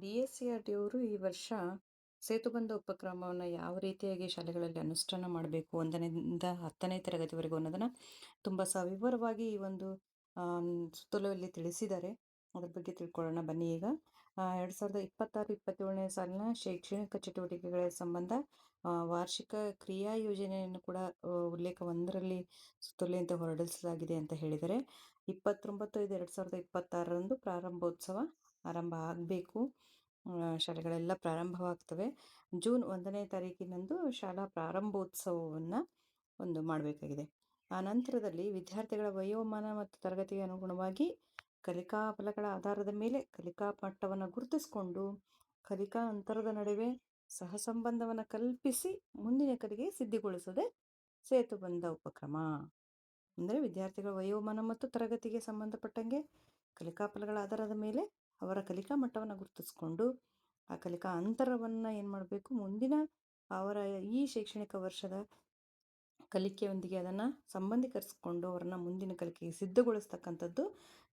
DSCRT ಅವರು ಈ ವರ್ಷ ಸೇತುಬಂಧ ಉಪಕ್ರಮವನ್ನು ಯಾವ ರೀತಿಯಾಗಿ ಶಾಲೆಗಳಲ್ಲಿ ಅನುಷ್ಠಾನ ಮಾಡಬೇಕು 1ನೇದಿಂದ 10ನೇ ತರಗತಿವರೆಗೂ ಅನ್ನೋದನ್ನು ತುಂಬ ಸವಿವರವಾಗಿ ಈ ಒಂದು ಸುತ್ತೋಲೆಯಲ್ಲಿ ತಿಳಿಸಿದ್ದಾರೆ. ಅದ್ರ ಬಗ್ಗೆ ತಿಳ್ಕೊಳ್ಳೋಣ ಬನ್ನಿ ಈಗ. 2026-27ನೇ ಸಾಲಿನ ಶೈಕ್ಷಣಿಕ ಚಟುವಟಿಕೆಗಳ ಸಂಬಂಧ ವಾರ್ಷಿಕ ಕ್ರಿಯಾ ಯೋಜನೆಯನ್ನು ಕೂಡ ಉಲ್ಲೇಖ 1ರಲ್ಲಿ ಸುತ್ತೋಲೆಯಂತೆ ಹೊರಡಿಸಲಾಗಿದೆ ಅಂತ ಹೇಳಿದರೆ 29/5/2026ರಂದು ಪ್ರಾರಂಭೋತ್ಸವ ಆರಂಭ ಆಗಬೇಕು. ಶಾಲೆಗಳೆಲ್ಲ ಪ್ರಾರಂಭವಾಗ್ತವೆ. ಜೂನ್ 1ನೇ ತಾರೀಕಿನಂದು ಶಾಲಾ ಪ್ರಾರಂಭೋತ್ಸವವನ್ನು ಮಾಡಬೇಕಾಗಿದೆ. ಆ ನಂತರದಲ್ಲಿ ವಿದ್ಯಾರ್ಥಿಗಳ ವಯೋಮಾನ ಮತ್ತು ತರಗತಿಗೆ ಅನುಗುಣವಾಗಿ ಕಲಿಕಾ ಫಲಗಳ ಆಧಾರದ ಮೇಲೆ ಕಲಿಕಾ ಮಟ್ಟವನ್ನು ಗುರುತಿಸಿಕೊಂಡು ಕಲಿಕಾ ಅಂತರದ ನಡುವೆ ಸಹಸಂಬಂಧವನ್ನು ಕಲ್ಪಿಸಿ ಮುಂದಿನ ಕಲಿಗೆ ಸಿದ್ಧಿಗೊಳಿಸದೆ ಸೇತುಬಂಧ ಉಪಕ್ರಮ. ಅಂದರೆ ವಿದ್ಯಾರ್ಥಿಗಳ ವಯೋಮಾನ ಮತ್ತು ತರಗತಿಗೆ ಸಂಬಂಧಪಟ್ಟಂಗೆ ಕಲಿಕಾ ಫಲಗಳ ಆಧಾರದ ಮೇಲೆ ಅವರ ಕಲಿಕಾ ಮಟ್ಟವನ್ನು ಗುರುತಿಸ್ಕೊಂಡು ಆ ಕಲಿಕಾ ಅಂತರವನ್ನು ಏನು ಮಾಡಬೇಕು, ಮುಂದಿನ ಅವರ ಈ ಶೈಕ್ಷಣಿಕ ವರ್ಷದ ಕಲಿಕೆಯೊಂದಿಗೆ ಅದನ್ನು ಸಂಬಂಧೀಕರಿಸ್ಕೊಂಡು ಅವರನ್ನು ಮುಂದಿನ ಕಲಿಕೆಗೆ ಸಿದ್ಧಗೊಳಿಸ್ತಕ್ಕಂಥದ್ದು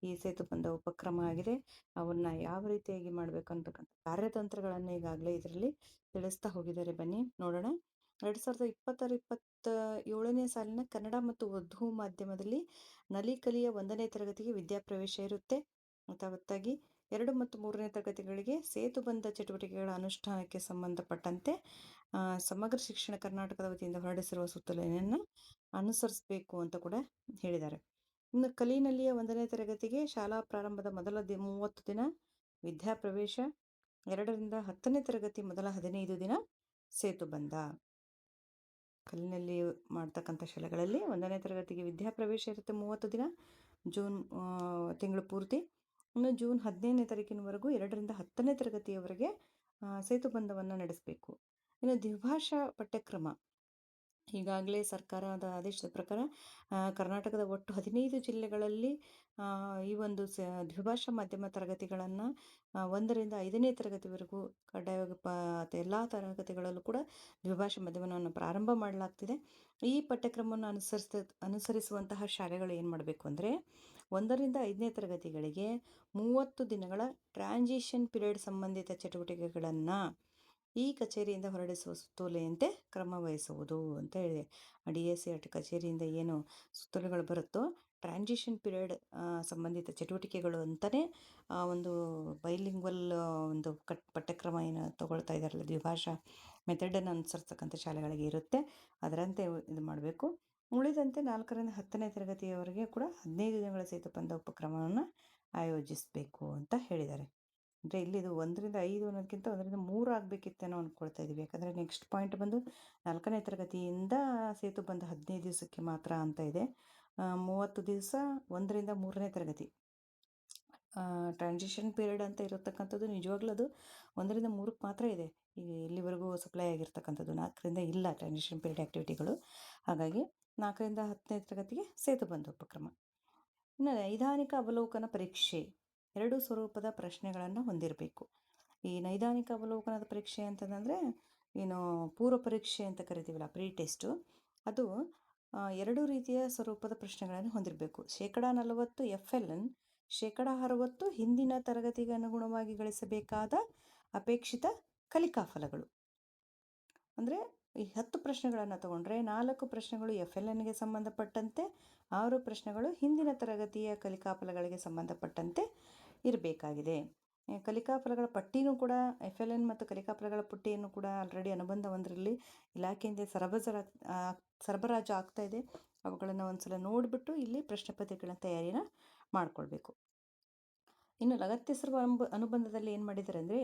ಈ ಸೇತುಬಂಧ ಉಪಕ್ರಮ ಆಗಿದೆ. ಅವನ್ನ ಯಾವ ರೀತಿಯಾಗಿ ಮಾಡಬೇಕು ಅಂತಕ್ಕಂಥ ಕಾರ್ಯತಂತ್ರಗಳನ್ನು ಈಗಾಗಲೇ ಇದರಲ್ಲಿ ತಿಳಿಸ್ತಾ ಹೋಗಿದ್ದಾರೆ. ಬನ್ನಿ ನೋಡೋಣ. 2026-27ನೇ ಸಾಲಿನ ಕನ್ನಡ ಮತ್ತು ಉರ್ದು ಮಾಧ್ಯಮದಲ್ಲಿ ನಲಿಕಲಿಯ 1ನೇ ತರಗತಿಗೆ ವಿದ್ಯಾಪ್ರವೇಶ ಇರುತ್ತೆ. ಯಥಾವತ್ತಾಗಿ 2 ಮತ್ತು 3ನೇ ತರಗತಿಗಳಿಗೆ ಸೇತುಬಂಧ ಚಟುವಟಿಕೆಗಳ ಅನುಷ್ಠಾನಕ್ಕೆ ಸಂಬಂಧಪಟ್ಟಂತೆ ಸಮಗ್ರ ಶಿಕ್ಷಣ ಕರ್ನಾಟಕದ ವತಿಯಿಂದ ಹೊರಡಿಸಿರುವ ಸುತ್ತೋಲೆಯನ್ನು ಅನುಸರಿಸಬೇಕು ಅಂತ ಕೂಡ ಹೇಳಿದ್ದಾರೆ. ಇನ್ನು ಕಲಿನಲ್ಲಿಯ 1ನೇ ತರಗತಿಗೆ ಶಾಲಾ ಪ್ರಾರಂಭದ ಮೊದಲ 30 ದಿನ ವಿದ್ಯಾಪ್ರವೇಶ, 2ರಿಂದ 10ನೇ ತರಗತಿ ಮೊದಲ 15 ದಿನ ಸೇತುಬಂಧ. ಕಲಿನಲ್ಲಿ ಮಾಡ್ತಕ್ಕಂಥ ಶಾಲೆಗಳಲ್ಲಿ 1ನೇ ತರಗತಿಗೆ ವಿದ್ಯಾಪ್ರವೇಶ ಇರುತ್ತೆ 30 ದಿನ, ಜೂನ್ ತಿಂಗಳು ಪೂರ್ತಿ. ಇನ್ನು ಜೂನ್ 15ನೇ ತಾರೀಕಿನವರೆಗೂ 2ರಿಂದ 10ನೇ ತರಗತಿಯವರೆಗೆ ಸೇತುಬಂಧವನ್ನು ನಡೆಸಬೇಕು. ಇನ್ನು ದ್ವಿಭಾಷಾ ಪಠ್ಯಕ್ರಮ ಈಗಾಗಲೇ ಸರ್ಕಾರದ ಆದೇಶದ ಪ್ರಕಾರ ಕರ್ನಾಟಕದ ಒಟ್ಟು 15 ಜಿಲ್ಲೆಗಳಲ್ಲಿ ಈ ಒಂದು ದ್ವಿಭಾಷಾ ಮಾಧ್ಯಮ ತರಗತಿಗಳನ್ನು 1ರಿಂದ 5ನೇ ತರಗತಿವರೆಗೂ ಕಡ್ಡಾಯವಾಗಿ ಎಲ್ಲ ತರಗತಿಗಳಲ್ಲೂ ಕೂಡ ದ್ವಿಭಾಷಾ ಮಾಧ್ಯಮವನ್ನು ಪ್ರಾರಂಭ ಮಾಡಲಾಗ್ತಿದೆ. ಈ ಪಠ್ಯಕ್ರಮವನ್ನು ಅನುಸರಿಸುವಂತಹ ಶಾಲೆಗಳು ಏನು ಮಾಡಬೇಕು ಅಂದರೆ 1ರಿಂದ 5ನೇ ತರಗತಿಗಳಿಗೆ 30 ದಿನಗಳ ಟ್ರಾನ್ಸಿಷನ್ ಪೀರಿಯಡ್ ಸಂಬಂಧಿತ ಚಟುವಟಿಕೆಗಳನ್ನು ಈ ಕಚೇರಿಯಿಂದ ಹೊರಡಿಸುವ ಸುತ್ತೋಲೆಯಂತೆ ಕ್ರಮ ವಹಿಸುವುದು ಅಂತ ಹೇಳಿದೆ. DSCRT ಕಚೇರಿಯಿಂದ ಏನು ಸುತ್ತೋಲೆಗಳು ಬರುತ್ತೋ ಟ್ರಾನ್ಸಿಷನ್ ಪೀರಿಯಡ್ ಸಂಬಂಧಿತ ಚಟುವಟಿಕೆಗಳು ಅಂತಲೇ ಒಂದು ಬೈಲಿಂಗ್ವಲ್ ಒಂದು ಪಠ್ಯಕ್ರಮ ಏನು ತಗೊಳ್ತಾ ಇದ್ದಾರಲ್ಲ, ದ್ವಿಭಾಷಾ ಮೆಥಡನ್ನು ಅನುಸರಿಸ್ತಕ್ಕಂಥ ಶಾಲೆಗಳಿಗೆ ಇರುತ್ತೆ. ಅದರಂತೆ ಇದು ಮಾಡಬೇಕು. ಉಳಿದಂತೆ 4ರಿಂದ 10ನೇ ತರಗತಿಯವರೆಗೆ ಕೂಡ 15 ದಿನಗಳ ಸೇತುಬಂಧ ಉಪಕ್ರಮವನ್ನು ಆಯೋಜಿಸಬೇಕು ಅಂತ ಹೇಳಿದ್ದಾರೆ. ಅಂದರೆ ಇಲ್ಲಿ ಇದು 1ರಿಂದ 5 ಅನ್ನೋದಕ್ಕಿಂತ 1ರಿಂದ 3 ಆಗಬೇಕಿತ್ತೇನೋ ಅಂದ್ಕೊಳ್ತಾ ಇದ್ದೀವಿ. ಯಾಕಂದರೆ ನೆಕ್ಸ್ಟ್ ಪಾಯಿಂಟ್ ಬಂದು 4ನೇ ತರಗತಿಯಿಂದ ಸೇತುಬಂಧ 15 ದಿವಸಕ್ಕೆ ಮಾತ್ರ ಅಂತ ಇದೆ. 30 ದಿವಸ 1ರಿಂದ 3ನೇ ತರಗತಿ ಟ್ರಾನ್ಸಿಷನ್ ಪೀರಿಯಡ್ ಅಂತ ಇರತಕ್ಕಂಥದ್ದು ನಿಜವಾಗ್ಲೂ ಅದು 1ರಿಂದ 3ಕ್ಕೆ ಮಾತ್ರ ಇದೆ. ಈಗ ಇಲ್ಲಿವರೆಗೂ ಸಪ್ಲೈ ಆಗಿರ್ತಕ್ಕಂಥದ್ದು 4ರಿಂದ ಇಲ್ಲ ಟ್ರಾನ್ಸಿಷನ್ ಪೀರಿಯಡ್ ಆ್ಯಕ್ಟಿವಿಟಿಗಳು. ಹಾಗಾಗಿ 4ರಿಂದ 10ನೇ ತರಗತಿಗೆ ಸೇತುಬಂಧ ಉಪಕ್ರಮ. ಇನ್ನು ನೈದಾನಿಕ ಅವಲೋಕನ ಪರೀಕ್ಷೆ 2 ಸ್ವರೂಪದ ಪ್ರಶ್ನೆಗಳನ್ನು ಹೊಂದಿರಬೇಕು. ಈ ನೈದಾನಿಕ ಅವಲೋಕನದ ಪರೀಕ್ಷೆ ಅಂತಂದರೆ ಏನು ಪೂರ್ವ ಪರೀಕ್ಷೆ ಅಂತ ಕರಿತೀವಲ್ಲ, ಪ್ರೀ ಟೆಸ್ಟು, ಅದು 2 ರೀತಿಯ ಸ್ವರೂಪದ ಪ್ರಶ್ನೆಗಳನ್ನು ಹೊಂದಿರಬೇಕು. 40% FLN, 60% ಹಿಂದಿನ ತರಗತಿಗೆ ಅನುಗುಣವಾಗಿ ಗಳಿಸಬೇಕಾದ ಅಪೇಕ್ಷಿತ ಕಲಿಕಾ ಫಲಗಳು. ಅಂದರೆ ಈ 10 ಪ್ರಶ್ನೆಗಳನ್ನು ತಗೊಂಡ್ರೆ 4 ಪ್ರಶ್ನೆಗಳು FLNಗೆ ಸಂಬಂಧಪಟ್ಟಂತೆ, 6 ಪ್ರಶ್ನೆಗಳು ಹಿಂದಿನ ತರಗತಿಯ ಕಲಿಕಾ ಫಲಗಳಿಗೆ ಸಂಬಂಧಪಟ್ಟಂತೆ ಇರಬೇಕಾಗಿದೆ. ಕಲಿಕಾ ಫಲಗಳ ಪಟ್ಟಿನೂ ಕೂಡ FLN ಮತ್ತು ಕಲಿಕಾ ಫಲಗಳ ಪಟ್ಟಿಯನ್ನು ಕೂಡ ಆಲ್ರೆಡಿ ಅನುಬಂಧ 1ರಲ್ಲಿ ಇಲಾಖೆಯಿಂದ ಸರಬರಾಜು ಆಗ್ತಾ ಇದೆ. ಅವುಗಳನ್ನು ಒಂದ್ಸಲ ನೋಡಿಬಿಟ್ಟು ಇಲ್ಲಿ ಪ್ರಶ್ನೆ ಪತ್ರಿಕೆಗಳ ತಯಾರಿನ ಮಾಡಿಕೊಳ್ಬೇಕು. ಇನ್ನು ಲಗತ್ತಿಸಿರುವ ಅನುಬಂಧದಲ್ಲಿ ಏನು ಮಾಡಿದ್ದಾರೆ ಅಂದರೆ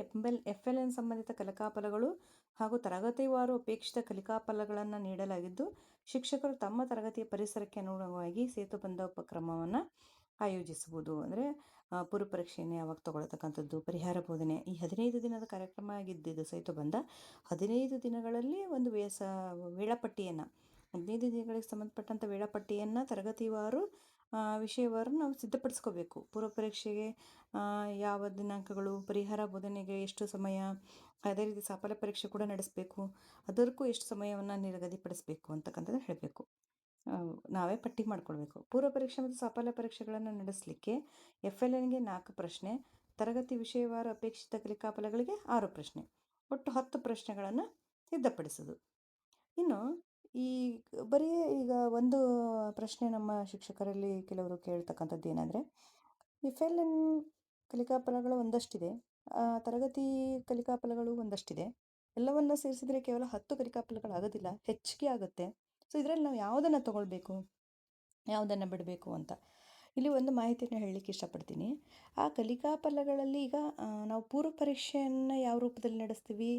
FLN ಸಂಬಂಧಿತ ಕಲಿಕಾ ಫಲಗಳು ಹಾಗೂ ತರಗತಿವಾರು ಅಪೇಕ್ಷಿತ ಕಲಿಕಾ ಫಲಗಳನ್ನು ನೀಡಲಾಗಿದ್ದು, ಶಿಕ್ಷಕರು ತಮ್ಮ ತರಗತಿಯ ಪರಿಸರಕ್ಕೆ ಅನುಗುಣವಾಗಿ ಸೇತುಬಂಧ ಉಪಕ್ರಮವನ್ನು ಆಯೋಜಿಸುವುದು. ಅಂದರೆ ಪೂರ್ವ ಪರೀಕ್ಷೆಯನ್ನು ಯಾವಾಗ ತಗೊಳ್ತಕ್ಕಂಥದ್ದು, ಪರಿಹಾರ ಬೋಧನೆ, ಈ 15 ದಿನದ ಕಾರ್ಯಕ್ರಮ ಆಗಿದ್ದು ಸೇತುಬಂಧ 15 ದಿನಗಳಲ್ಲಿ ಒಂದು ವೇಳಾಪಟ್ಟಿಯನ್ನು 15 ದಿನಗಳಿಗೆ ಸಂಬಂಧಪಟ್ಟಂಥ ವೇಳಾಪಟ್ಟಿಯನ್ನು ತರಗತಿವಾರು ವಿಷಯವಾರು ನಾವು ಸಿದ್ಧಪಡಿಸ್ಕೋಬೇಕು. ಪೂರ್ವ ಪರೀಕ್ಷೆಗೆ ಯಾವ ದಿನಾಂಕಗಳು, ಪರಿಹಾರ ಬೋಧನೆಗೆ ಎಷ್ಟು ಸಮಯ, ಅದೇ ರೀತಿ ಸಾಫಲ್ಯ ಪರೀಕ್ಷೆ ಕೂಡ ನಡೆಸಬೇಕು. ಅದಕ್ಕೂ ಎಷ್ಟು ಸಮಯವನ್ನು ನಿಗದಿಪಡಿಸಬೇಕು ಅಂತಕ್ಕಂಥದ್ದು ಹೇಳಬೇಕು. ನಾವೇ ಪಟ್ಟಿ ಮಾಡ್ಕೊಳ್ಬೇಕು. ಪೂರ್ವ ಪರೀಕ್ಷೆ ಮತ್ತು ಸಾಫಲ್ಯ ಪರೀಕ್ಷೆಗಳನ್ನು ನಡೆಸಲಿಕ್ಕೆ FLNಗೆ 4 ಪ್ರಶ್ನೆ, ತರಗತಿ ವಿಷಯವಾರು ಅಪೇಕ್ಷಿತ ಕಲಿಕಾಫಲಗಳಿಗೆ 6 ಪ್ರಶ್ನೆ, ಒಟ್ಟು 10 ಪ್ರಶ್ನೆಗಳನ್ನು ಸಿದ್ಧಪಡಿಸೋದು. ಇನ್ನು ಈ ಬರೀ ಈಗ ಒಂದು ಪ್ರಶ್ನೆ ನಮ್ಮ ಶಿಕ್ಷಕರಲ್ಲಿ ಕೆಲವರು ಕೇಳ್ತಕ್ಕಂಥದ್ದು ಏನಂದರೆ, FLN ಕಲಿಕಾಫಲಗಳು ಒಂದಷ್ಟಿದೆ, ತರಗತಿ ಕಲಿಕಾಫಲಗಳು ಒಂದಷ್ಟಿದೆ, ಎಲ್ಲವನ್ನು ಸೇರಿಸಿದರೆ ಕೇವಲ 10 ಕಲಿಕಾಫಲಗಳಾಗೋದಿಲ್ಲ, ಹೆಚ್ಚಿಗೆ ಆಗುತ್ತೆ. ಸೊ ಇದರಲ್ಲಿ ನಾವು ಯಾವುದನ್ನು ತಗೊಳ್ಬೇಕು, ಯಾವುದನ್ನು ಬಿಡಬೇಕು ಅಂತ ಇಲ್ಲಿ ಒಂದು ಮಾಹಿತಿಯನ್ನು ಹೇಳಲಿಕ್ಕೆ ಇಷ್ಟಪಡ್ತೀನಿ. ಆ ಕಲಿಕಾಫಲಗಳಲ್ಲಿ ಈಗ ನಾವು ಪೂರ್ವ ಪರೀಕ್ಷೆಯನ್ನು ಯಾವ ರೂಪದಲ್ಲಿ ನಡೆಸ್ತೀವಿ,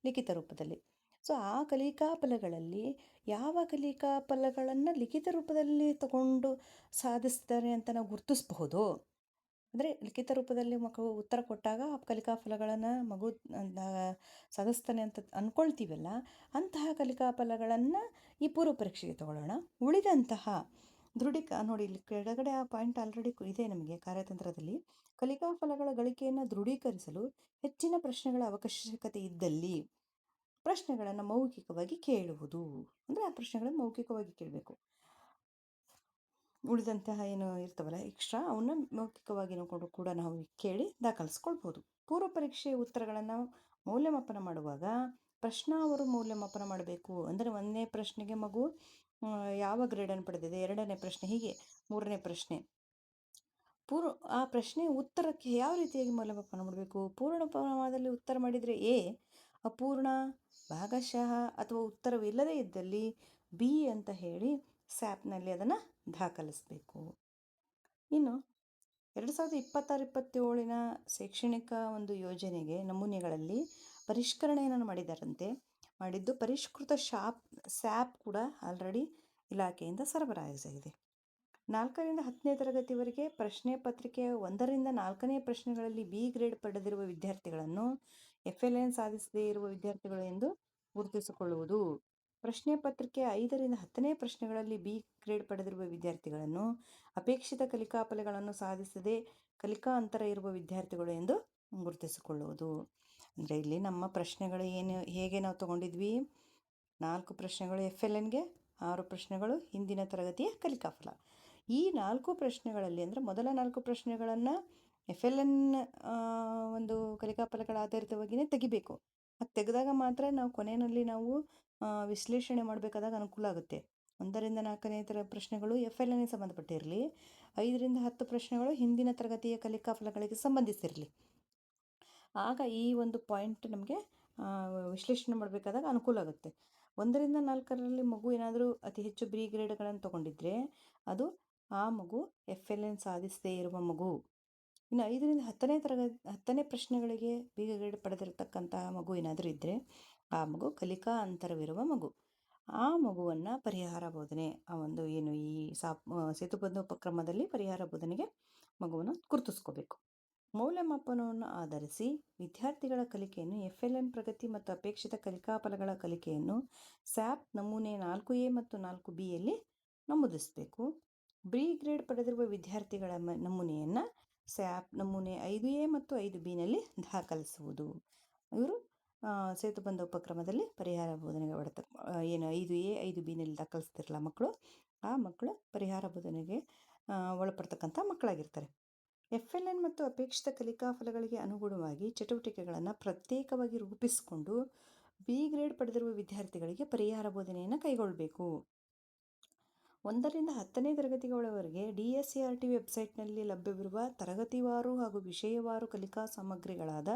ಲಿಖಿತ ರೂಪದಲ್ಲಿ. ಸೊ ಆ ಕಲಿಕಾಫಲಗಳಲ್ಲಿ ಯಾವ ಕಲಿಕಾಫಲಗಳನ್ನು ಲಿಖಿತ ರೂಪದಲ್ಲಿ ತಗೊಂಡು ಸಾಧಿಸ್ತಾರೆ ಅಂತ ನಾವು ಗುರುತಿಸಬಹುದು. ಅಂದರೆ ಲಿಖಿತ ರೂಪದಲ್ಲಿ ಮಕ್ಕಳು ಉತ್ತರ ಕೊಟ್ಟಾಗ ಆ ಕಲಿಕಾಫಲಗಳನ್ನು ಮಗು ಸಾಧಿಸ್ತಾನೆ ಅಂತ ಅಂದ್ಕೊಳ್ತೀವಲ್ಲ, ಅಂತಹ ಕಲಿಕಾಫಲಗಳನ್ನು ಈ ಪೂರ್ವ ಪರೀಕ್ಷೆಗೆ ತಗೊಳ್ಳೋಣ. ಉಳಿದಂತಹ ನೋಡಿ, ಇಲ್ಲಿ ಕೆಳಗಡೆ ಆ ಪಾಯಿಂಟ್ ಆಲ್ರೆಡಿ ಇದೆ ನಮಗೆ ಕಾರ್ಯತಂತ್ರದಲ್ಲಿ. ಕಲಿಕಾಫಲಗಳ ಗಳಿಕೆಯನ್ನು ದೃಢೀಕರಿಸಲು ಹೆಚ್ಚಿನ ಪ್ರಶ್ನೆಗಳ ಅವಶ್ಯಕತೆ ಇದ್ದಲ್ಲಿ ಪ್ರಶ್ನೆಗಳನ್ನು ಮೌಖಿಕವಾಗಿ ಕೇಳುವುದು. ಅಂದರೆ ಆ ಪ್ರಶ್ನೆಗಳನ್ನು ಮೌಖಿಕವಾಗಿ ಕೇಳಬೇಕು. ಉಳಿದಂತಹ ಏನು ಇರ್ತವಲ್ಲ ಎಕ್ಸ್ಟ್ರಾ, ಅವನ್ನ ಮೌಖಿಕವಾಗಿ ಕೂಡ ನಾವು ಕೇಳಿ ದಾಖಲಿಸ್ಕೊಳ್ಬೋದು. ಪೂರ್ವ ಪರೀಕ್ಷೆಯ ಉತ್ತರಗಳನ್ನು ಮೌಲ್ಯಮಾಪನ ಮಾಡುವಾಗ ಪ್ರಶ್ನಾವರು ಮೌಲ್ಯಮಾಪನ ಮಾಡಬೇಕು. ಅಂದರೆ 1ನೇ ಪ್ರಶ್ನೆಗೆ ಮಗು ಯಾವ ಗ್ರೇಡನ್ನು ಪಡೆದಿದೆ, 2ನೇ ಪ್ರಶ್ನೆ, ಹೀಗೆ 3ನೇ ಪ್ರಶ್ನೆ. ಆ ಪ್ರಶ್ನೆಯ ಉತ್ತರಕ್ಕೆ ಯಾವ ರೀತಿಯಾಗಿ ಮೌಲ್ಯಮಾಪನ ಮಾಡಬೇಕು. ಪೂರ್ಣ ಪ್ರಮಾಣದಲ್ಲಿ ಉತ್ತರ ಮಾಡಿದರೆ ಎ, ಅಪೂರ್ಣ, ಭಾಗಶಃ ಅಥವಾ ಉತ್ತರವಿಲ್ಲದೇ ಇದ್ದಲ್ಲಿ ಬಿ ಅಂತ ಹೇಳಿ ಸ್ಯಾಪ್ನಲ್ಲಿ ಅದನ್ನು ದಾಖಲಿಸಬೇಕು. ಇನ್ನು 2026-27 ಶೈಕ್ಷಣಿಕ ಒಂದು ಯೋಜನೆಗೆ ನಮೂನೆಗಳಲ್ಲಿ ಪರಿಷ್ಕರಣೆಯನ್ನು ಮಾಡಿದ್ದು ಪರಿಷ್ಕೃತ ಸ್ಯಾಪ್ ಕೂಡ ಆಲ್ರೆಡಿ ಇಲಾಖೆಯಿಂದ ಸರಬರಾಜಾಗಿದೆ. 4ರಿಂದ 10ನೇ ತರಗತಿವರೆಗೆ ಪ್ರಶ್ನೆ ಪತ್ರಿಕೆಯ 1ರಿಂದ 4ನೇ ಪ್ರಶ್ನೆಗಳಲ್ಲಿ ಬಿ ಗ್ರೇಡ್ ಪಡೆದಿರುವ ವಿದ್ಯಾರ್ಥಿಗಳನ್ನು FLN ಸಾಧಿಸದೇ ಇರುವ ವಿದ್ಯಾರ್ಥಿಗಳು ಎಂದು ಗುರುತಿಸಿಕೊಳ್ಳುವುದು. ಪ್ರಶ್ನೆ ಪತ್ರಿಕೆ 5ರಿಂದ 10ನೇ ಪ್ರಶ್ನೆಗಳಲ್ಲಿ ಬಿ ಗ್ರೇಡ್ ಪಡೆದಿರುವ ವಿದ್ಯಾರ್ಥಿಗಳನ್ನು ಅಪೇಕ್ಷಿತ ಕಲಿಕಾಫಲಗಳನ್ನು ಸಾಧಿಸದೆ ಕಲಿಕಾ ಅಂತರ ಇರುವ ವಿದ್ಯಾರ್ಥಿಗಳು ಎಂದು ಗುರುತಿಸಿಕೊಳ್ಳುವುದು. ಅಂದರೆ ಇಲ್ಲಿ ನಮ್ಮ ಪ್ರಶ್ನೆಗಳು ಹೇಗೆ ನಾವು ತಗೊಂಡಿದ್ವಿ, 4 ಪ್ರಶ್ನೆಗಳು FLNಗೆ, 6 ಪ್ರಶ್ನೆಗಳು ಹಿಂದಿನ ತರಗತಿಯ ಕಲಿಕಾಫಲ. ಈ 4 ಪ್ರಶ್ನೆಗಳಲ್ಲಿ ಅಂದರೆ ಮೊದಲ 4 ಪ್ರಶ್ನೆಗಳನ್ನು FLN ಒಂದು ಕಲಿಕಾಫಲಗಳ ಆಧಾರಿತವಾಗಿಯೇ ತೆಗಿಬೇಕು. ಅದು ತೆಗೆದಾಗ ಮಾತ್ರ ನಾವು ಕೊನೆಯಲ್ಲಿ ನಾವು ವಿಶ್ಲೇಷಣೆ ಮಾಡಬೇಕಾದಾಗ ಅನುಕೂಲ ಆಗುತ್ತೆ. 1ರಿಂದ 4ನೇ ಪ್ರಶ್ನೆಗಳು FLNಗೆ ಸಂಬಂಧಪಟ್ಟಿರಲಿ, 5ರಿಂದ 10 ಪ್ರಶ್ನೆಗಳು ಹಿಂದಿನ ತರಗತಿಯ ಕಲಿಕಾಫಲಗಳಿಗೆ ಸಂಬಂಧಿಸಿರಲಿ. ಆಗ ಈ ಒಂದು ಪಾಯಿಂಟ್ ನಮಗೆ ವಿಶ್ಲೇಷಣೆ ಮಾಡಬೇಕಾದಾಗ ಅನುಕೂಲ ಆಗುತ್ತೆ. 1ರಿಂದ 4ರಲ್ಲಿ ಮಗು ಏನಾದರೂ ಅತಿ ಹೆಚ್ಚು ಬಿ ಗ್ರೇಡ್ಗಳನ್ನು ತೊಗೊಂಡಿದ್ರೆ ಅದು ಆ ಮಗು FLN ಸಾಧಿಸದೇ ಇರುವ ಮಗು. ಇನ್ನು 5ರಿಂದ 10ನೇ ಪ್ರಶ್ನೆಗಳಿಗೆ ಬಿ ಗ್ರೇಡ್ ಪಡೆದಿರತಕ್ಕಂತಹ ಮಗು ಏನಾದರೂ ಇದ್ದರೆ ಆ ಮಗು ಕಲಿಕಾ ಅಂತರವಿರುವ ಮಗು. ಆ ಮಗುವನ್ನು ಪರಿಹಾರ ಬೋಧನೆ, ಆ ಒಂದು ಏನು ಈ ಸೇತುಬಂಧ ಉಪಕ್ರಮದಲ್ಲಿ ಪರಿಹಾರ ಬೋಧನೆಗೆ ಮಗುವನ್ನು ಗುರುತಿಸ್ಕೋಬೇಕು. ಮೌಲ್ಯಮಾಪನವನ್ನು ಆಧರಿಸಿ ವಿದ್ಯಾರ್ಥಿಗಳ ಕಲಿಕೆಯನ್ನು FLN ಪ್ರಗತಿ ಮತ್ತು ಅಪೇಕ್ಷಿತ ಕಲಿಕಾಫಲಗಳ ಕಲಿಕೆಯನ್ನು ಸ್ಯಾಪ್ ನಮೂನೆ 4A ಮತ್ತು 4Bಯಲ್ಲಿ ನಮೂದಿಸಬೇಕು. ಬಿ ಗ್ರೇಡ್ ಪಡೆದಿರುವ ವಿದ್ಯಾರ್ಥಿಗಳ ನಮೂನೆಯನ್ನು ಸ್ಯಾಪ್ ನಮೂನೆ 5A ಮತ್ತು 5Bನಲ್ಲಿ ದಾಖಲಿಸುವುದು. ಇವರು ಸೇತುಬಂಧ ಉಪಕ್ರಮದಲ್ಲಿ ಪರಿಹಾರ ಬೋಧನೆಗೆ ಏನು 5A 5Bನಲ್ಲಿ ದಾಖಲಿಸ್ತಿರಲ್ಲ ಮಕ್ಕಳು, ಆ ಮಕ್ಕಳು ಪರಿಹಾರ ಬೋಧನೆಗೆ ಒಳಪಡ್ತಕ್ಕಂಥ ಮಕ್ಕಳಾಗಿರ್ತಾರೆ. FLN ಮತ್ತು ಅಪೇಕ್ಷಿತ ಕಲಿಕಾಫಲಗಳಿಗೆ ಅನುಗುಣವಾಗಿ ಚಟುವಟಿಕೆಗಳನ್ನು ಪ್ರತ್ಯೇಕವಾಗಿ ರೂಪಿಸಿಕೊಂಡು ಬಿ ಗ್ರೇಡ್ ಪಡೆದಿರುವ ವಿದ್ಯಾರ್ಥಿಗಳಿಗೆ ಪರಿಹಾರ ಬೋಧನೆಯನ್ನು ಕೈಗೊಳ್ಳಬೇಕು. 1ರಿಂದ 10ನೇ ತರಗತಿಗಳವರೆಗೆ DSART ವೆಬ್ಸೈಟ್ನಲ್ಲಿ ಲಭ್ಯವಿರುವ ತರಗತಿವಾರು ಹಾಗೂ ವಿಷಯವಾರು ಕಲಿಕಾ ಸಾಮಗ್ರಿಗಳಾದ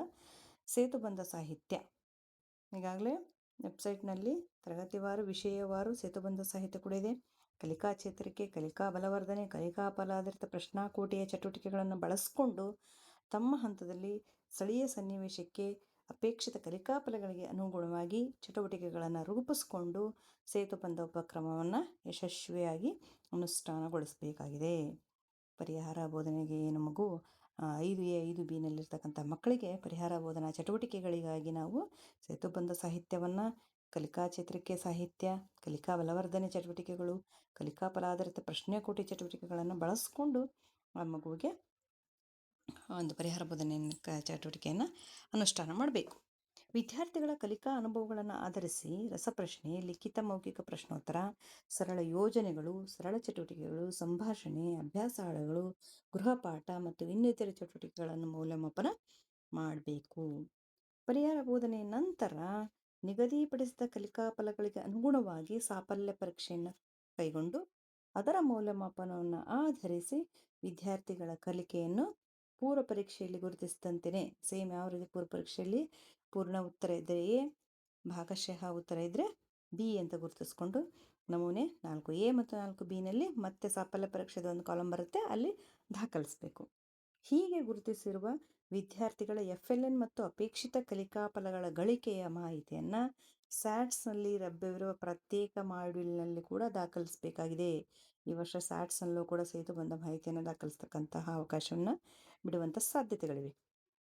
ಸೇತುಬಂಧ ಸಾಹಿತ್ಯ, ಈಗಾಗಲೇ ವೆಬ್ಸೈಟ್ನಲ್ಲಿ ತರಗತಿವಾರು ವಿಷಯವಾರು ಸೇತುಬಂಧ ಸಾಹಿತ್ಯ ಕೂಡ ಇದೆ. ಕಲಿಕಾ ಚೇತರಿಕೆ, ಕಲಿಕಾ ಬಲವರ್ಧನೆ, ಕಲಿಕಾ ಫಲಾಧಾರಿತ ಪ್ರಶ್ನಾಕೋಟೆಯ ಚಟುವಟಿಕೆಗಳನ್ನು ಬಳಸಿಕೊಂಡು ತಮ್ಮ ಹಂತದಲ್ಲಿ ಸ್ಥಳೀಯ ಸನ್ನಿವೇಶಕ್ಕೆ ಅಪೇಕ್ಷಿತ ಕಲಿಕಾಫಲಗಳಿಗೆ ಅನುಗುಣವಾಗಿ ಚಟುವಟಿಕೆಗಳನ್ನು ರೂಪಿಸಿಕೊಂಡು ಸೇತುಬಂಧ ಉಪಕ್ರಮವನ್ನು ಯಶಸ್ವಿಯಾಗಿ ಅನುಷ್ಠಾನಗೊಳಿಸಬೇಕಾಗಿದೆ. ಪರಿಹಾರ ಬೋಧನೆಗೆ ಏನು ಮಗು 5A 5Bನಲ್ಲಿರ್ತಕ್ಕಂಥ ಮಕ್ಕಳಿಗೆ ಪರಿಹಾರ ಬೋಧನಾ ಚಟುವಟಿಕೆಗಳಿಗಾಗಿ ನಾವು ಸೇತುಬಂಧ ಸಾಹಿತ್ಯವನ್ನು, ಕಲಿಕಾ ಚೇತರಿಕೆ ಸಾಹಿತ್ಯ, ಕಲಿಕಾ ಬಲವರ್ಧನೆ ಚಟುವಟಿಕೆಗಳು, ಕಲಿಕಾ ಫಲಾಧಾರಿತ ಪ್ರಶ್ನೆಕೋಟಿ ಚಟುವಟಿಕೆಗಳನ್ನು ಬಳಸಿಕೊಂಡು ಆ ಮಗುವಿಗೆ ಒಂದು ಪರಿಹಾರ ಬೋಧನೆ ಚಟುವಟಿಕೆಯನ್ನು ಅನುಷ್ಠಾನ ಮಾಡಬೇಕು. ವಿದ್ಯಾರ್ಥಿಗಳ ಕಲಿಕಾ ಅನುಭವಗಳನ್ನು ಆಧರಿಸಿ ರಸಪ್ರಶ್ನೆ, ಲಿಖಿತ ಮೌಖಿಕ ಪ್ರಶ್ನೋತ್ತರ, ಸರಳ ಯೋಜನೆಗಳು, ಸರಳ ಚಟುವಟಿಕೆಗಳು, ಸಂಭಾಷಣೆ, ಅಭ್ಯಾಸಗಳು, ಗೃಹಪಾಠ ಮತ್ತು ಇನ್ನಿತರ ಚಟುವಟಿಕೆಗಳನ್ನು ಮೌಲ್ಯಮಾಪನ ಮಾಡಬೇಕು. ಪರಿಹಾರ ಬೋಧನೆಯ ನಂತರ ನಿಗದಿಪಡಿಸಿದ ಕಲಿಕಾ ಫಲಗಳಿಗೆ ಅನುಗುಣವಾಗಿ ಸಾಫಲ್ಯ ಪರೀಕ್ಷೆಯನ್ನು ಕೈಗೊಂಡು ಅದರ ಮೌಲ್ಯಮಾಪನವನ್ನು ಆಧರಿಸಿ ವಿದ್ಯಾರ್ಥಿಗಳ ಕಲಿಕೆಯನ್ನು ಪೂರ್ವ ಪರೀಕ್ಷೆಯಲ್ಲಿ ಗುರುತಿಸಿದಂತೆಯೇ ಸೇಮ್ ಯಾವ ರೀತಿ ಪೂರ್ವ ಪರೀಕ್ಷೆಯಲ್ಲಿ ಪೂರ್ಣ ಉತ್ತರ ಇದ್ದರೆ ಎ, ಭಾಗಶಃ ಉತ್ತರ ಇದ್ದರೆ ಬಿ ಅಂತ ಗುರುತಿಸ್ಕೊಂಡು ನಮೂನೆ 4A ಮತ್ತು 4Bನಲ್ಲಿ ಮತ್ತೆ ಸಾಫಲ್ಯ ಪರೀಕ್ಷೆದ ಒಂದು ಕಾಲಮ್ ಬರುತ್ತೆ, ಅಲ್ಲಿ ದಾಖಲಿಸಬೇಕು. ಹೀಗೆ ಗುರುತಿಸಿರುವ ವಿದ್ಯಾರ್ಥಿಗಳ FLN ಮತ್ತು ಅಪೇಕ್ಷಿತ ಕಲಿಕಾ ಫಲಗಳ ಗಳಿಕೆಯ ಮಾಹಿತಿಯನ್ನು ಸ್ಯಾಟ್ಸ್ನಲ್ಲಿ ಲಭ್ಯವಿರುವ ಪ್ರತ್ಯೇಕ ಮಾಡ್ಯೂಲ್ನಲ್ಲಿ ಕೂಡ ದಾಖಲಿಸಬೇಕಾಗಿದೆ. ಈ ವರ್ಷ ಸ್ಯಾಟ್ಸ್ನಲ್ಲೂ ಕೂಡ ಸೇತುಬಂಧ ಮಾಹಿತಿಯನ್ನು ದಾಖಲಿಸ್ತಕ್ಕಂತಹ ಅವಕಾಶವನ್ನು ಬಿಡುವಂಥ ಸಾಧ್ಯತೆಗಳಿವೆ.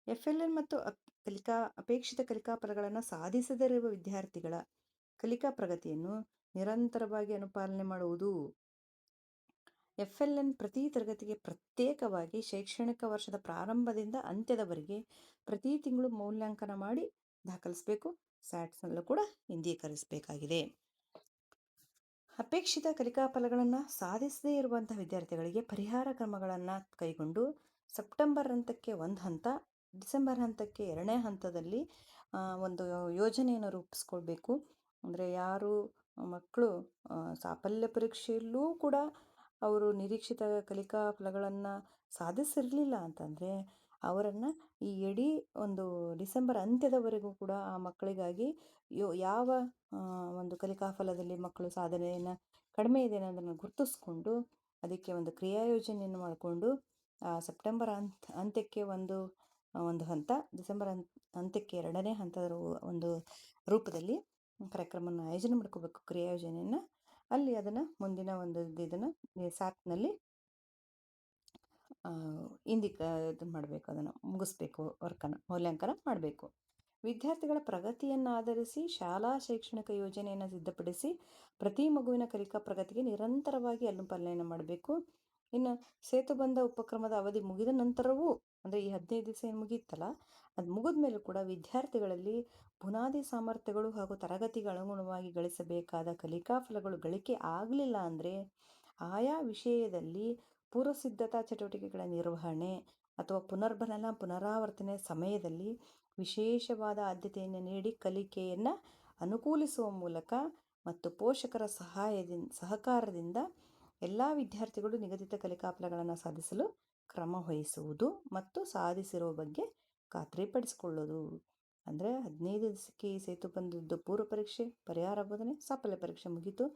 FLN ಮತ್ತು ಅಪೇಕ್ಷಿತ ಕಲಿಕಾ ಫಲಗಳನ್ನು ಸಾಧಿಸದಿರುವ ವಿದ್ಯಾರ್ಥಿಗಳ ಕಲಿಕಾ ಪ್ರಗತಿಯನ್ನು ನಿರಂತರವಾಗಿ ಅನುಪಾಲನೆ ಮಾಡುವುದು. FLN ಪ್ರತಿ ತರಗತಿಗೆ ಪ್ರತ್ಯೇಕವಾಗಿ ಶೈಕ್ಷಣಿಕ ವರ್ಷದ ಪ್ರಾರಂಭದಿಂದ ಅಂತ್ಯದವರೆಗೆ ಪ್ರತಿ ತಿಂಗಳು ಮೌಲ್ಯಾಂಕನ ಮಾಡಿ ದಾಖಲಿಸಬೇಕು. ಸ್ಯಾಟ್ಸ್ನಲ್ಲೂ ಕೂಡ ಇಂದೀಕರಿಸಬೇಕಾಗಿದೆ. ಅಪೇಕ್ಷಿತ ಕಲಿಕಾ ಫಲಗಳನ್ನು ಸಾಧಿಸದೇ ಇರುವಂತಹ ವಿದ್ಯಾರ್ಥಿಗಳಿಗೆ ಪರಿಹಾರ ಕ್ರಮಗಳನ್ನು ಕೈಗೊಂಡು ಸೆಪ್ಟೆಂಬರ್ ಹಂತಕ್ಕೆ ಒಂದು ಹಂತ, ಡಿಸೆಂಬರ್ ಹಂತಕ್ಕೆ 2ನೇ ಹಂತದಲ್ಲಿ ಒಂದು ಯೋಜನೆಯನ್ನು ರೂಪಿಸ್ಕೊಳ್ಬೇಕು. ಅಂದರೆ ಯಾರು ಮಕ್ಕಳು ಸಾಫಲ್ಯ ಪರೀಕ್ಷೆಯಲ್ಲೂ ಕೂಡ ಅವರು ನಿರೀಕ್ಷಿತ ಕಲಿಕಾ ಫಲಗಳನ್ನು ಸಾಧಿಸಿರಲಿಲ್ಲ ಅಂತಂದರೆ ಅವರನ್ನು ಈ ಇಡೀ ಒಂದು ಡಿಸೆಂಬರ್ ಅಂತ್ಯದವರೆಗೂ ಕೂಡ ಆ ಮಕ್ಕಳಿಗಾಗಿ ಯಾವ ಒಂದು ಕಲಿಕಾ ಫಲದಲ್ಲಿ ಮಕ್ಕಳು ಸಾಧನೆಯನ್ನು ಕಡಿಮೆ ಇದೆ ಅನ್ನೋದನ್ನು ಗುರುತಿಸ್ಕೊಂಡು ಅದಕ್ಕೆ ಒಂದು ಕ್ರಿಯಾ ಯೋಜನೆಯನ್ನು ಮಾಡಿಕೊಂಡು ಸೆಪ್ಟೆಂಬರ್ ಅಂತ್ಯಕ್ಕೆ ಒಂದು ಹಂತ, ಡಿಸೆಂಬರ್ ಅಂತ್ಯಕ್ಕೆ 2ನೇ ಹಂತದ ಒಂದು ರೂಪದಲ್ಲಿ ಕಾರ್ಯಕ್ರಮವನ್ನು ಆಯೋಜನೆ ಮಾಡ್ಕೋಬೇಕು. ಕ್ರಿಯಾ ಯೋಜನೆಯನ್ನು ಅಲ್ಲಿ ಅದನ್ನು ಮುಂದಿನ ಒಂದು ಇದನ್ನು ಸ್ಯಾಟ್ನಲ್ಲಿ ಇದು ಮಾಡಬೇಕು, ಅದನ್ನು ಮುಗಿಸ್ಬೇಕು, ಮೌಲ್ಯಾಂಕನ ಮಾಡಬೇಕು. ವಿದ್ಯಾರ್ಥಿಗಳ ಪ್ರಗತಿಯನ್ನು ಆಧರಿಸಿ ಶಾಲಾ ಶೈಕ್ಷಣಿಕ ಯೋಜನೆಯನ್ನು ಸಿದ್ಧಪಡಿಸಿ ಪ್ರತಿ ಮಗುವಿನ ಕಲಿಕಾ ಪ್ರಗತಿಗೆ ನಿರಂತರವಾಗಿ ಅನುಪಾಲನೆಯನ್ನು ಮಾಡಬೇಕು. ಇನ್ನು ಸೇತುಬಂಧ ಉಪಕ್ರಮದ ಅವಧಿ ಮುಗಿದ ನಂತರವೂ, ಅಂದರೆ ಈ 15 ದಿವಸ ಏನು ಮುಗಿಯುತ್ತಲ್ಲ, ಅದು ಮುಗಿದ ಮೇಲೂ ಕೂಡ ವಿದ್ಯಾರ್ಥಿಗಳಲ್ಲಿ ಬುನಾದಿ ಸಾಮರ್ಥ್ಯಗಳು ಹಾಗೂ ತರಗತಿಗೆ ಅನುಗುಣವಾಗಿ ಗಳಿಸಬೇಕಾದ ಕಲಿಕಾ ಫಲಗಳು ಗಳಿಕೆ ಆಗಲಿಲ್ಲ ಅಂದರೆ ಆಯಾ ವಿಷಯದಲ್ಲಿ ಪೂರ್ವಸಿದ್ಧತಾ ಚಟುವಟಿಕೆಗಳ ನಿರ್ವಹಣೆ ಅಥವಾ ಪುನರಾವರ್ತನೆ ಸಮಯದಲ್ಲಿ ವಿಶೇಷವಾದ ಆದ್ಯತೆಯನ್ನು ನೀಡಿ ಕಲಿಕೆಯನ್ನು ಅನುಕೂಲಿಸುವ ಮೂಲಕ ಮತ್ತು ಪೋಷಕರ ಸಹಕಾರದಿಂದ ಎಲ್ಲ ವಿದ್ಯಾರ್ಥಿಗಳು ನಿಗದಿತ ಕಲಿಕಾ ಫಲಗಳನ್ನು ಸಾಧಿಸಲು ಕ್ರಮ ವಹಿಸುವುದು ಮತ್ತು ಸಾಧಿಸಿರುವ ಬಗ್ಗೆ ಖಾತ್ರಿಪಡಿಸಿಕೊಳ್ಳೋದು. ಅಂದರೆ 15 ದಿವಸಕ್ಕೆ ಈ ಸೇತುಬಂಧದ್ದು ಪೂರ್ವ ಪರೀಕ್ಷೆ, ಪರಿಹಾರ ಬೋಧನೆ, ಸಾಫಲ್ಯ ಪರೀಕ್ಷೆ ಮುಗೀತು.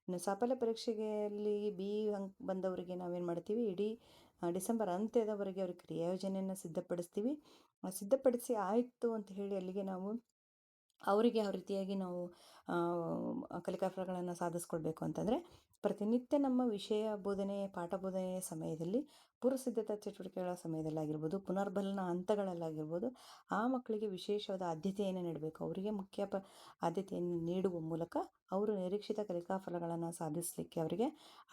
ಇನ್ನು ಸಾಫಲ್ಯ ಪರೀಕ್ಷೆಯಲ್ಲಿ ಬಿ ಅಂಕ ಬಂದವರಿಗೆ ನಾವೇನು ಮಾಡ್ತೀವಿ, ಇಡೀ ಡಿಸೆಂಬರ್ ಅಂತ್ಯದವರೆಗೆ ಅವ್ರಿಗೆ ಕ್ರಿಯಾಯೋಜನೆಯನ್ನು ಸಿದ್ಧಪಡಿಸ್ತೀವಿ. ಸಿದ್ಧಪಡಿಸಿ ಆಯಿತು ಅಂತ ಹೇಳಿ ಅಲ್ಲಿಗೆ ನಾವು ಅವರಿಗೆ ಯಾವ ರೀತಿಯಾಗಿ ನಾವು ಕಲಿಕಾ ಫಲಗಳನ್ನು ಸಾಧಿಸ್ಕೊಳ್ಬೇಕು ಅಂತಂದರೆ ಪ್ರತಿನಿತ್ಯ ನಮ್ಮ ವಿಷಯ ಬೋಧನೆ, ಪಾಠ ಬೋಧನೆಯ ಸಮಯದಲ್ಲಿ ಪೂರ್ವಸಿದ್ಧತಾ ಚಟುವಟಿಕೆಗಳ ಸಮಯದಲ್ಲಾಗಿರ್ಬೋದು, ಪುನರ್ಬಲನ ಹಂತಗಳಲ್ಲಾಗಿರ್ಬೋದು ಆ ಮಕ್ಕಳಿಗೆ ವಿಶೇಷವಾದ ಆದ್ಯತೆಯನ್ನು ನೀಡಬೇಕು. ಅವರಿಗೆ ಮುಖ್ಯ ಆದ್ಯತೆಯನ್ನು ನೀಡುವ ಮೂಲಕ ಅವರು ನಿರೀಕ್ಷಿತ ಕಲಿಕಾ ಫಲಗಳನ್ನು ಸಾಧಿಸಲಿಕ್ಕೆ ಅವರಿಗೆ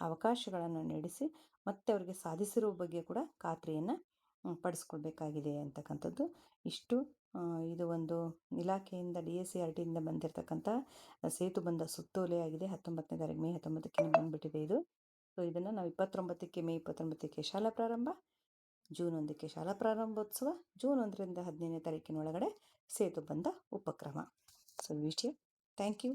ಅವಕಾಶಗಳನ್ನು ನೀಡಿಸಿ ಮತ್ತು ಅವರಿಗೆ ಸಾಧಿಸಿರುವ ಬಗ್ಗೆ ಕೂಡ ಖಾತ್ರಿಯನ್ನು ಪಡಿಸ್ಕೊಳ್ಬೇಕಾಗಿದೆ ಅಂತಕ್ಕಂಥದ್ದು. ಇಷ್ಟು ಇದು ಒಂದು ಇಲಾಖೆಯಿಂದ DSCRTಯಿಂದ ಬಂದಿರತಕ್ಕಂಥ ಸೇತುಬಂಧ ಸುತ್ತೋಲೆ ಆಗಿದೆ. 19ನೇ ತಾರೀಕು ಮೇ 19ಕ್ಕೆ ಬಂದುಬಿಟ್ಟಿದೆ ಇದು. ಸೊ ಇದನ್ನು ನಾವು ಮೇ 29ಕ್ಕೆ ಶಾಲಾ ಪ್ರಾರಂಭ, ಜೂನ್ 1ಕ್ಕೆ ಶಾಲಾ ಪ್ರಾರಂಭೋತ್ಸವ, ಜೂನ್ 1ರಿಂದ 15ನೇ ತಾರೀಕಿನೊಳಗಡೆ ಸೇತುಬಂಧ ಉಪಕ್ರಮ. ಸೊ ವಿಷಯ ಥ್ಯಾಂಕ್ ಯು.